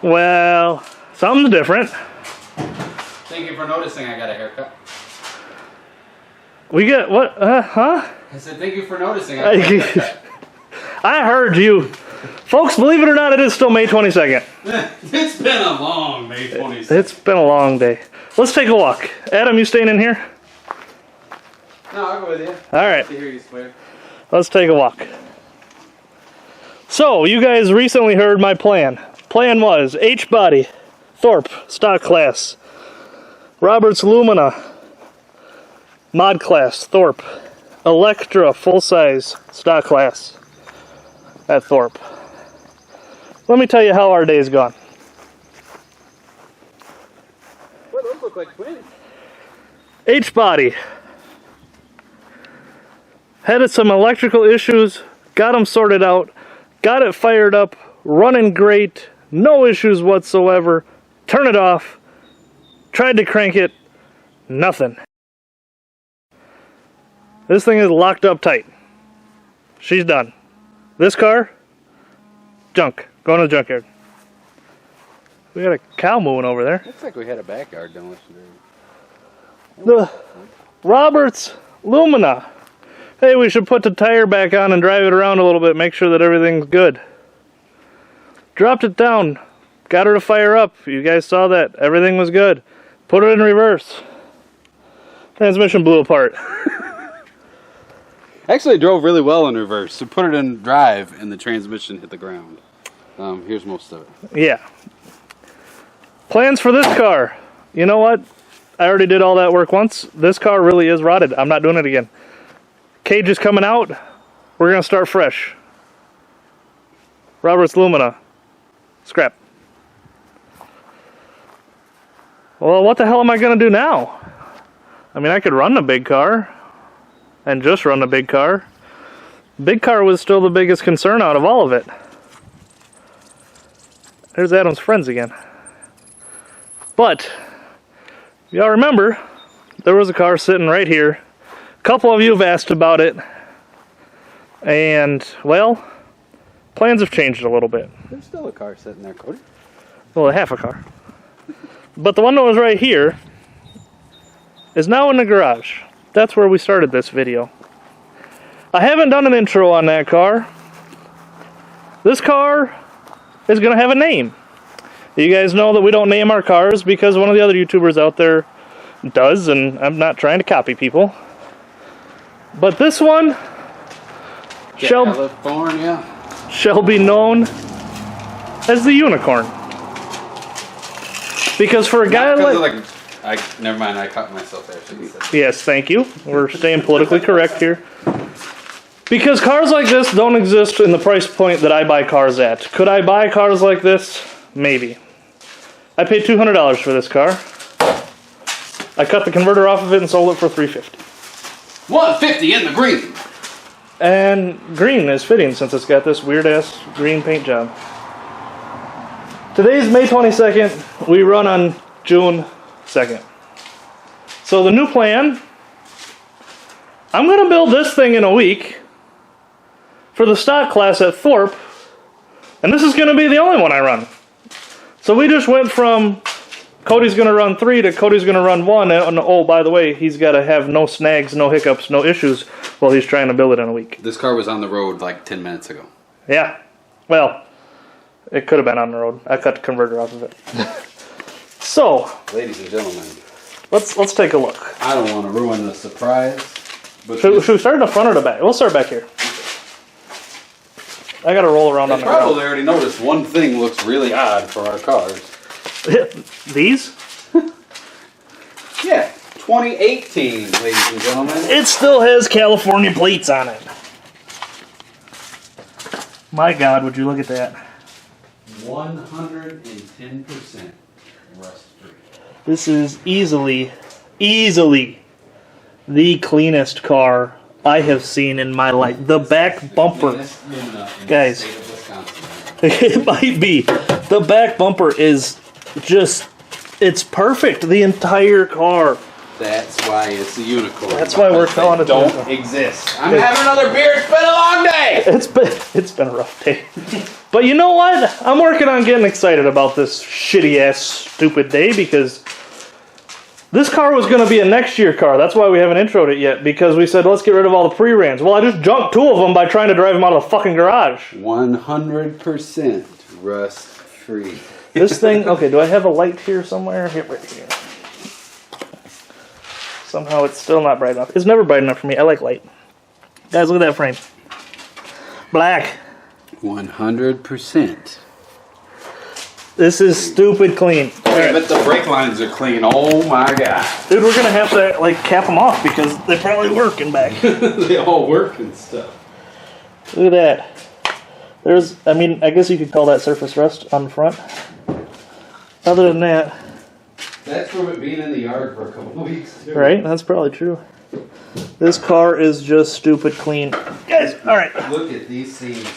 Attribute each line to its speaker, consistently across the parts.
Speaker 1: Well, something's different.
Speaker 2: Thank you for noticing I got a haircut.
Speaker 1: We get what? Huh?
Speaker 2: I said thank you for noticing I got a haircut.
Speaker 1: I heard you. Folks, believe it or not, it is still May 22nd.
Speaker 2: It's been a long May 22nd.
Speaker 1: It's been a long day. Let's take a walk. Adam, you staying in here?
Speaker 2: No, I'll go with you.
Speaker 1: All right.
Speaker 2: To hear you swear.
Speaker 1: Let's take a walk. So, you guys recently heard my plan. Plan was H-body, Thorp, stock class. Roberts Lumina, mod class, Thorp. Electra, full size, stock class at Thorp. Let me tell you how our day's gone.
Speaker 2: Well, those look like twins.
Speaker 1: H-body. Had some electrical issues, got them sorted out, got it fired up, running great, no issues whatsoever. Turn it off, tried to crank it, nothing. This thing is locked up tight. She's done. This car, junk. Going to the junkyard. We got a cow moving over there.
Speaker 2: Looks like we had a backyard, don't it?
Speaker 1: The Roberts Lumina. Hey, we should put the tire back on and drive it around a little bit, make sure that everything's good. Dropped it down, got her to fire up. You guys saw that. Everything was good. Put it in reverse. Transmission blew apart.
Speaker 2: Actually, it drove really well in reverse. So put it in drive and the transmission hit the ground. Here's most of it.
Speaker 1: Yeah. Plans for this car. You know what? I already did all that work once. This car really is rotted. I'm not doing it again. Cage is coming out. We're going to start fresh. Roberts Lumina. Scrap. Well, what the hell am I going to do now? I mean, I could run the big car. And just run the big car. Big car was still the biggest concern out of all of it. There's Adam's friends again. But, y'all remember, there was a car sitting right here. A couple of you have asked about it. And, well, plans have changed a little bit.
Speaker 2: There's still a car sitting there, Cody.
Speaker 1: Well, half a car. But the one that was right here is now in the garage. That's where we started this video. I haven't done an intro on that car. This car is going to have a name. You guys know that we don't name our cars because one of the other YouTubers out there does, and I'm not trying to copy people. But this one shall be known as the Unicorn. Because for a guy
Speaker 2: never mind, I caught myself there.
Speaker 1: Yes, thank you. We're staying politically correct here. Because cars like this don't exist in the price point that I buy cars at. Could I buy cars like this? Maybe. I paid $200 for this car. I cut the converter off of it and sold it for $350.
Speaker 2: $150 in the green.
Speaker 1: And green is fitting since it's got this weird ass green paint job. Today's May 22nd. We run on June 2nd. So the new plan, I'm going to build this thing in a week for the stock class at Thorp, and this is going to be the only one I run. So we just went from Cody's going to run 3 to Cody's going to run 1, and oh, by the way, he's got to have no snags, no hiccups, no issues while he's trying to build it in a week.
Speaker 2: This car was on the road like 10 minutes ago.
Speaker 1: Yeah. Well, it could have been on the road. I cut the converter off of it. So,
Speaker 2: ladies and gentlemen,
Speaker 1: let's take a look.
Speaker 2: I don't want to ruin the surprise. But
Speaker 1: Should we start in the front or the back? We'll start back here. I got to roll around on the ground.
Speaker 2: Probably already noticed one thing looks really odd for our cars.
Speaker 1: These?
Speaker 2: Yeah, 2018, ladies and gentlemen.
Speaker 1: It still has California plates on it. My God, would you look at that?
Speaker 2: 110% rust-free.
Speaker 1: This is easily the cleanest car I have seen in my life. The back bumper, guys, it might be. The back bumper is just, it's perfect. The entire car
Speaker 2: That's why it's a unicorn.
Speaker 1: That's why we're calling it.
Speaker 2: Don't exist. I'm having another beer. It's been a long day.
Speaker 1: It's been a rough day. But you know what? I'm working on getting excited about this shitty ass stupid day because this car was going to be a next year car. That's why we haven't introed it yet, because we said let's get rid of all the pre-rans. Well, I just junked 2 of them by trying to drive them out of the fucking garage.
Speaker 2: 100% rust free.
Speaker 1: This thing, okay, do I have a light here somewhere? Here, right here. Somehow it's still not bright enough. It's never bright enough for me. I like light. Guys, look at that frame. Black.
Speaker 2: 100%.
Speaker 1: This is stupid clean.
Speaker 2: Yeah, but the brake lines are clean. Oh my god.
Speaker 1: Dude, we're gonna have to like cap them off because they probably work in back.
Speaker 2: They all work and stuff.
Speaker 1: Look at that. There's, I mean, I guess you could call that surface rust on the front. Other than that.
Speaker 2: That's from it being in the yard for a couple of weeks, too.
Speaker 1: Right? That's probably true. This car is just stupid clean. Guys, alright.
Speaker 2: Look at these seams.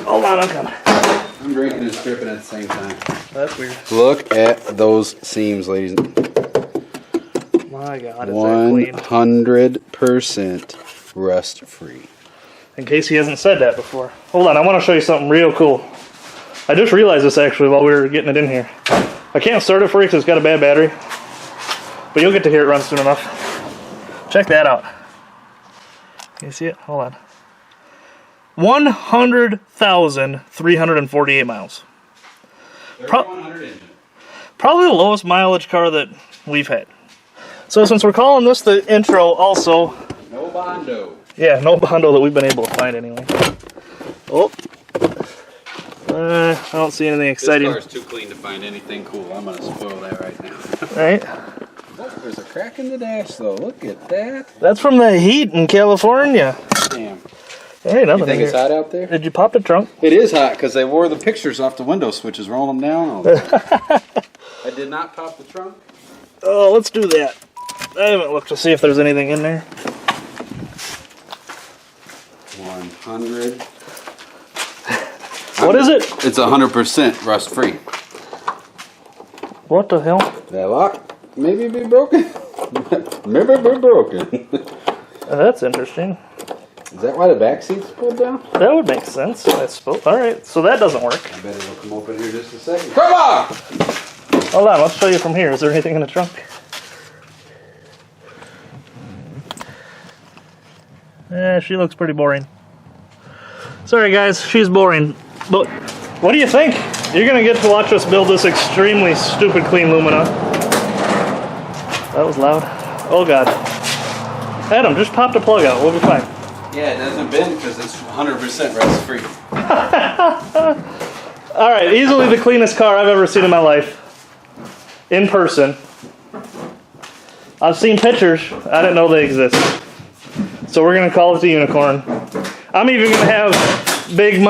Speaker 1: Hold on, I'm coming.
Speaker 2: I'm drinking and stripping at the same time.
Speaker 1: That's weird.
Speaker 2: Look at those seams, ladies.
Speaker 1: My God, it's that clean.
Speaker 2: 100% rust free.
Speaker 1: In case he hasn't said that before. Hold on, I want to show you something real cool. I just realized this actually while we were getting it in here. I can't start it for you because it's got a bad battery. But you'll get to hear it run soon enough. Check that out. Can you see it? Hold on. 100,348 miles.
Speaker 2: 3100 engine.
Speaker 1: Probably the lowest mileage car that we've had. So since we're calling this the intro also...
Speaker 2: No Bondo.
Speaker 1: Yeah, no Bondo that we've been able to find anyway. Oh. I don't see anything exciting.
Speaker 2: This car's too clean to find anything cool. I'm going to spoil that right now.
Speaker 1: Right?
Speaker 2: Look, there's a crack in the dash though. Look at that.
Speaker 1: That's from the heat in California.
Speaker 2: Damn.
Speaker 1: There ain't nothing
Speaker 2: You think
Speaker 1: in
Speaker 2: it's
Speaker 1: here.
Speaker 2: hot out there?
Speaker 1: Did you pop the trunk?
Speaker 2: It is hot because they wore the pictures off the window switches, roll them down. I did not pop the trunk.
Speaker 1: Oh, let's do that. I haven't looked to see if there's anything in there.
Speaker 2: 100.
Speaker 1: What is it?
Speaker 2: It's 100% rust free.
Speaker 1: What the hell?
Speaker 2: That lock maybe be broken. Maybe be broken.
Speaker 1: That's interesting.
Speaker 2: Is that why the back seat's pulled down?
Speaker 1: That would make sense, I suppose. Alright, so that doesn't work.
Speaker 2: I bet it'll come open here just a second. Come on!
Speaker 1: Hold on, let's show you from here. Is there anything in the trunk? She looks pretty boring. Sorry guys, she's boring. But what do you think? You're gonna get to watch us build this extremely stupid clean Lumina. That was loud. Oh god. Adam, just pop the plug out. We'll be fine.
Speaker 2: Yeah, it doesn't bend because it's 100% rust free.
Speaker 1: Alright, easily the cleanest car I've ever seen in my life. In person. I've seen pictures. I didn't know they exist. So we're going to call it the Unicorn. I'm even going to have Big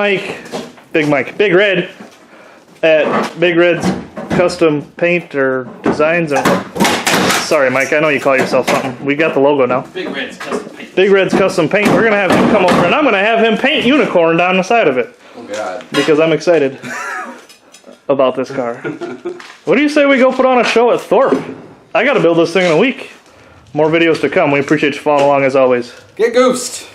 Speaker 1: Red at Big Red's Custom Paint or Designs. And sorry, Mike, I know you call yourself something. We got the logo now.
Speaker 3: Big Red's Custom Paint.
Speaker 1: Big Red's Custom Paint. We're going to have him come over and I'm going to have him paint Unicorn down the side of it.
Speaker 2: Oh, God.
Speaker 1: Because I'm excited about this car. What do you say we go put on a show at Thorp? I got to build this thing in a week. More videos to come. We appreciate you following along as always.
Speaker 2: Get goosed.